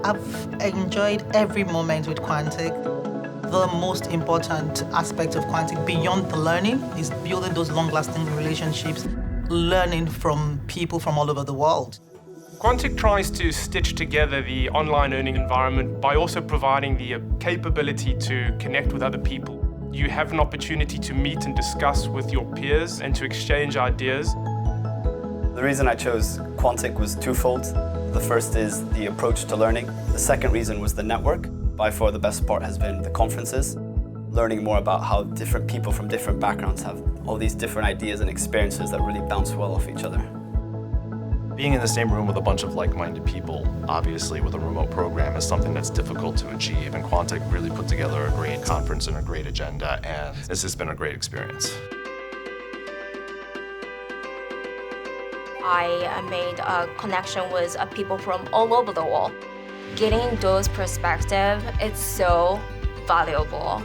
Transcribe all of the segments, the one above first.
I've enjoyed every moment with Quantic. The most important aspect of Quantic, beyond the learning, is building those long-lasting relationships, learning from people from all over the world. Quantic tries to stitch together the online learning environment by also providing the capability to connect with other people. You have an opportunity to meet and discuss with your peers and to exchange ideas. The reason I chose Quantic was twofold. The first is the approach to learning. The second reason was the network. By far the best part has been the conferences, learning more about how different people from different backgrounds have all these different ideas and experiences that really bounce well off each other. Being in the same room with a bunch of like-minded people, obviously with a remote program, is something that's difficult to achieve, and Quantic really put together a great conference and a great agenda, and this has been a great experience. I made a connection with people from all over the world. Getting those perspectives, it's so valuable.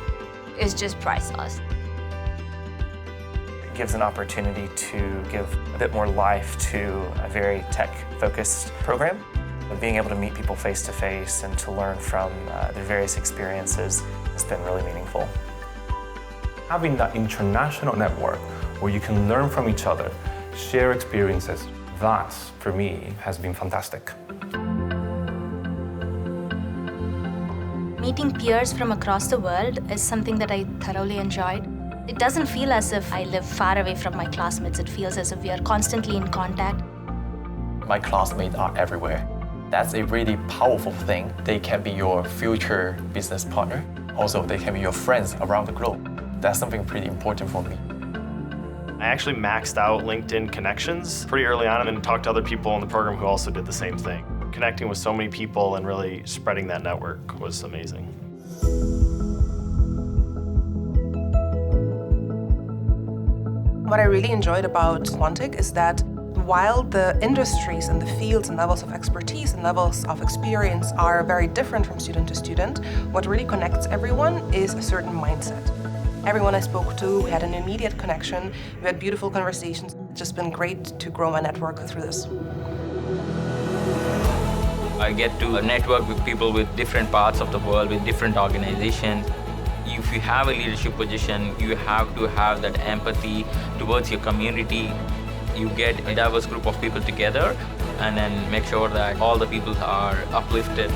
It's just priceless. It gives an opportunity to give a bit more life to a very tech-focused program. Being able to meet people face-to-face and to learn from their various experiences has been really meaningful. Having that international network where you can learn from each other, share experiences, that, for me, has been fantastic. Meeting peers from across the world is something that I thoroughly enjoyed. It doesn't feel as if I live far away from my classmates. It feels as if we are constantly in contact. My classmates are everywhere. That's a really powerful thing. They can be your future business partner. Also, they can be your friends around the globe. That's something pretty important for me. I actually maxed out LinkedIn connections pretty early on and talked to other people in the program who also did the same thing. Connecting with so many people and really spreading that network was amazing. What I really enjoyed about Quantic is that while the industries and the fields and levels of expertise and levels of experience are very different from student to student, what really connects everyone is a certain mindset. Everyone I spoke to, we had an immediate connection, we had beautiful conversations. It's just been great to grow my network through this. I get to network with people with different parts of the world, with different organizations. If you have a leadership position, you have to have that empathy towards your community. You get a diverse group of people together and then make sure that all the people are uplifted.